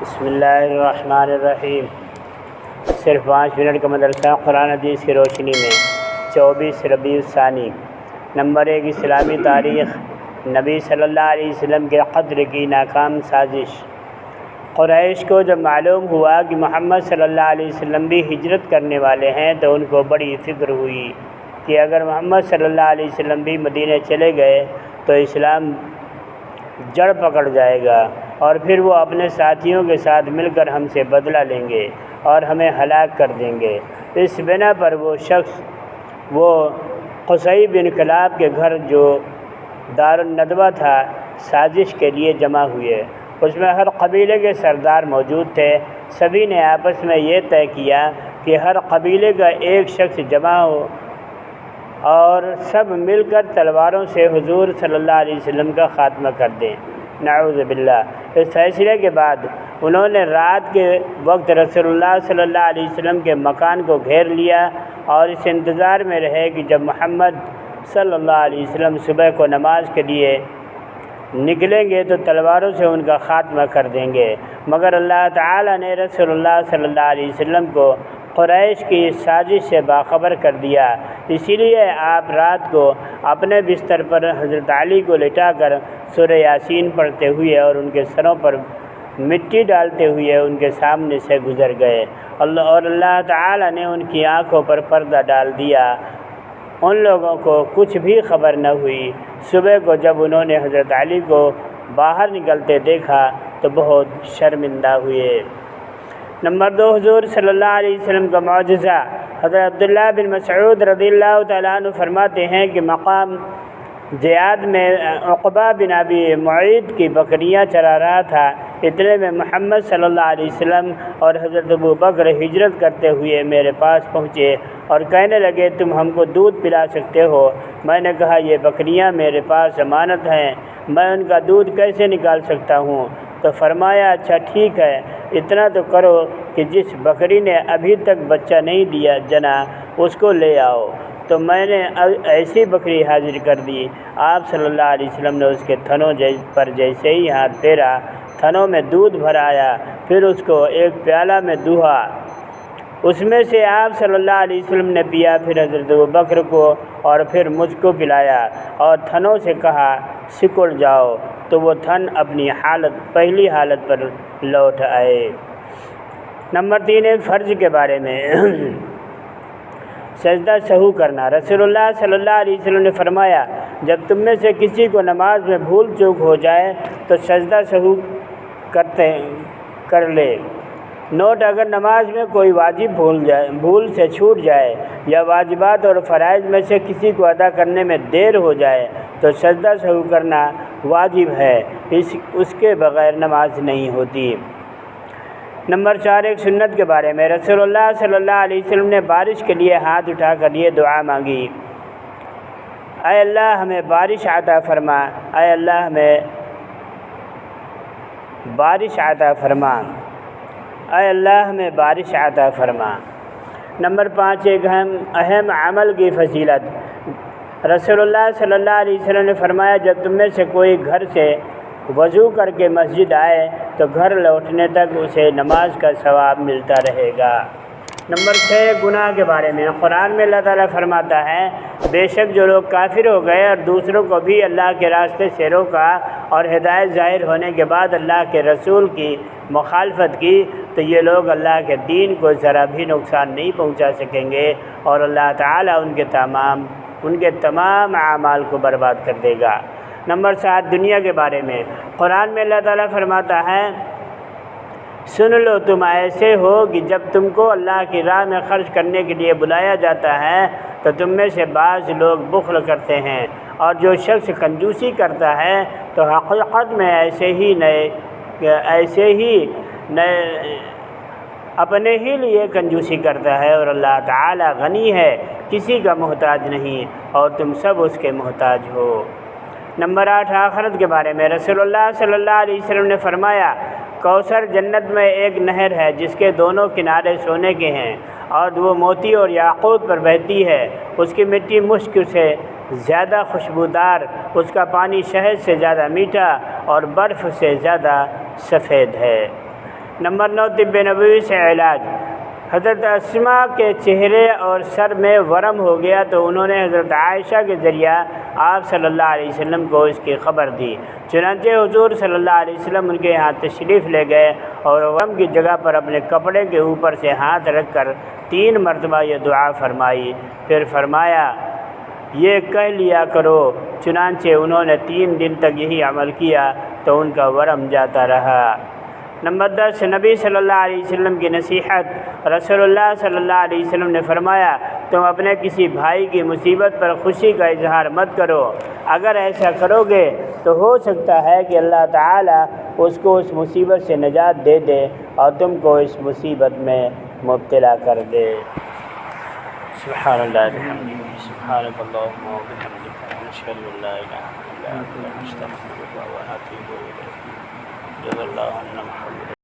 بسم اللہ الرحمن الرحیم۔ صرف 5 منٹ کا مدرسہ قرآن حدیث کی روشنی میں 24 ربیع الثانی۔ نمبر 1، اسلامی تاریخ۔ نبی صلی اللہ علیہ وسلم کے قتل کی ناکام سازش۔ قریش کو جب معلوم ہوا کہ محمد صلی اللہ علیہ وسلم بھی ہجرت کرنے والے ہیں تو ان کو بڑی فکر ہوئی کہ اگر محمد صلی اللہ علیہ وسلم بھی مدینہ چلے گئے تو اسلام جڑ پکڑ جائے گا اور پھر وہ اپنے ساتھیوں کے ساتھ مل کر ہم سے بدلہ لیں گے اور ہمیں ہلاک کر دیں گے۔ اس بنا پر وہ قصی بن کلاب کے گھر جو دار الندوہ تھا سازش کے لیے جمع ہوئے۔ اس میں ہر قبیلے کے سردار موجود تھے۔ سبھی نے آپس میں یہ طے کیا کہ ہر قبیلے کا ایک شخص جمع ہو اور سب مل کر تلواروں سے حضور صلی اللہ علیہ وسلم کا خاتمہ کر دیں۔ نعوذ باللہ۔ اس فیصلے کے بعد انہوں نے رات کے وقت رسول اللہ صلی اللہ علیہ وسلم کے مکان کو گھیر لیا اور اس انتظار میں رہے کہ جب محمد صلی اللہ علیہ وسلم صبح کو نماز کے لیے نکلیں گے تو تلواروں سے ان کا خاتمہ کر دیں گے، مگر اللہ تعالی نے رسول اللہ صلی اللہ علیہ وسلم کو قریش کی اس سازش سے باخبر کر دیا۔ اسی لیے آپ رات کو اپنے بستر پر حضرت علی کو لٹا کر سورہ یاسین پڑھتے ہوئے اور ان کے سروں پر مٹی ڈالتے ہوئے ان کے سامنے سے گزر گئے۔ اللہ تعالی نے ان کی آنکھوں پر پردہ ڈال دیا۔ ان لوگوں کو کچھ بھی خبر نہ ہوئی۔ صبح کو جب انہوں نے حضرت علی کو باہر نکلتے دیکھا تو بہت شرمندہ ہوئے۔ نمبر 2، حضور صلی اللہ علیہ وسلم کا معجزہ۔ حضرت عبداللہ بن مسعود رضی اللہ تعالیٰ عنہ فرماتے ہیں کہ مقام جیاد میں عقبہ بن ابی معیط کی بکریاں چرا رہا تھا۔ اتنے میں محمد صلی اللہ علیہ وسلم اور حضرت ابو بکر ہجرت کرتے ہوئے میرے پاس پہنچے اور کہنے لگے تم ہم کو دودھ پلا سکتے ہو؟ میں نے کہا یہ بکریاں میرے پاس امانت ہیں، میں ان کا دودھ کیسے نکال سکتا ہوں؟ تو فرمایا اچھا ٹھیک ہے، اتنا تو کرو کہ جس بکری نے ابھی تک بچہ نہیں دیا جنا اس کو لے آؤ۔ تو میں نے ایسی بکری حاضر کر دی۔ آپ صلی اللہ علیہ وسلم نے اس کے تھنوں پر جیسے ہی ہاتھ پھیرا، تھنوں میں دودھ بھرایا، پھر اس کو ایک پیالہ میں دوہا، اس میں سے آپ صلی اللہ علیہ وسلم نے پیا، پھر حضرت ابو بکر کو اور پھر مجھ کو پلایا اور تھنوں سے کہا سکڑ جاؤ، تو وہ تھن اپنی پہلی حالت پر لوٹ آئے۔ نمبر 3، ایک فرض کے بارے میں سجدہ سہو کرنا۔ رسول اللہ صلی اللہ علیہ وسلم نے فرمایا جب تم میں سے کسی کو نماز میں بھول چوک ہو جائے تو سجدہ سہو کر لے۔ نوٹ: اگر نماز میں کوئی واجب بھول سے چھوٹ جائے یا واجبات اور فرائض میں سے کسی کو ادا کرنے میں دیر ہو جائے تو سجدہ سہو کرنا واجب ہے، اس کے بغیر نماز نہیں ہوتی۔ نمبر 4، ایک سنت کے بارے میں۔ رسول اللہ صلی اللہ علیہ وسلم نے بارش کے لیے ہاتھ اٹھا کر یہ دعا مانگی، اے اللہ ہمیں بارش عطا فرما، اے اللہ ہمیں بارش عطا فرما، اے اللہ ہمیں بارش عطا فرما۔ نمبر 5، ایک اہم عمل کی فضیلت۔ رسول اللہ صلی اللہ علیہ وسلم نے فرمایا جب تم میں سے کوئی گھر سے وضو کر کے مسجد آئے تو گھر لوٹنے تک اسے نماز کا ثواب ملتا رہے گا۔ نمبر 6، گناہ کے بارے میں۔ قرآن میں اللہ تعالیٰ فرماتا ہے بے شک جو لوگ کافر ہو گئے اور دوسروں کو بھی اللہ کے راستے سے روکا اور ہدایت ظاہر ہونے کے بعد اللہ کے رسول کی مخالفت کی تو یہ لوگ اللہ کے دین کو ذرا بھی نقصان نہیں پہنچا سکیں گے اور اللہ تعالیٰ ان کے تمام اعمال کو برباد کر دے گا۔ نمبر 7، دنیا کے بارے میں۔ قرآن میں اللہ تعالیٰ فرماتا ہے سن لو تم ایسے ہو کہ جب تم کو اللہ کی راہ میں خرچ کرنے کے لیے بلایا جاتا ہے تو تم میں سے بعض لوگ بخل کرتے ہیں اور جو شخص کنجوسی کرتا ہے تو حقیقت میں ایسے ہی اپنے ہی لیے کنجوسی کرتا ہے اور اللہ تعالی غنی ہے، کسی کا محتاج نہیں اور تم سب اس کے محتاج ہو۔ نمبر 8، آخرت کے بارے میں۔ رسول اللہ صلی اللہ علیہ وسلم نے فرمایا کوثر جنت میں ایک نہر ہے جس کے دونوں کنارے سونے کے ہیں اور وہ موتی اور یاقوت پر بہتی ہے، اس کی مٹی مشک سے زیادہ خوشبودار، اس کا پانی شہد سے زیادہ میٹھا اور برف سے زیادہ سفید ہے۔ نمبر 9 طب نبوی سے علاج۔ حضرت اسما کے چہرے اور سر میں ورم ہو گیا تو انہوں نے حضرت عائشہ کے ذریعہ آپ صلی اللہ علیہ وسلم کو اس کی خبر دی۔ چنانچہ حضور صلی اللہ علیہ وسلم ان کے یہاں تشریف لے گئے اور ورم کی جگہ پر اپنے کپڑے کے اوپر سے ہاتھ رکھ کر 3 مرتبہ یہ دعا فرمائی، پھر فرمایا یہ کہہ لیا کرو۔ چنانچہ انہوں نے 3 دن تک یہی عمل کیا تو ان کا ورم جاتا رہا۔ نمبر 10 نبی صلی اللہ علیہ وسلم کی نصیحت۔ رسول اللہ صلی اللہ علیہ وسلم نے فرمایا تم اپنے کسی بھائی کی مصیبت پر خوشی کا اظہار مت کرو، اگر ایسا کرو گے تو ہو سکتا ہے کہ اللہ تعالیٰ اس کو اس مصیبت سے نجات دے دے اور تم کو اس مصیبت میں مبتلا کر دے۔ سبحان اللہ سبحانک اللہم و بحمدک نشہد ان لا الہ الا انت نستغفرک و نتوب الیک۔ جزا اللہ عنا محمد۔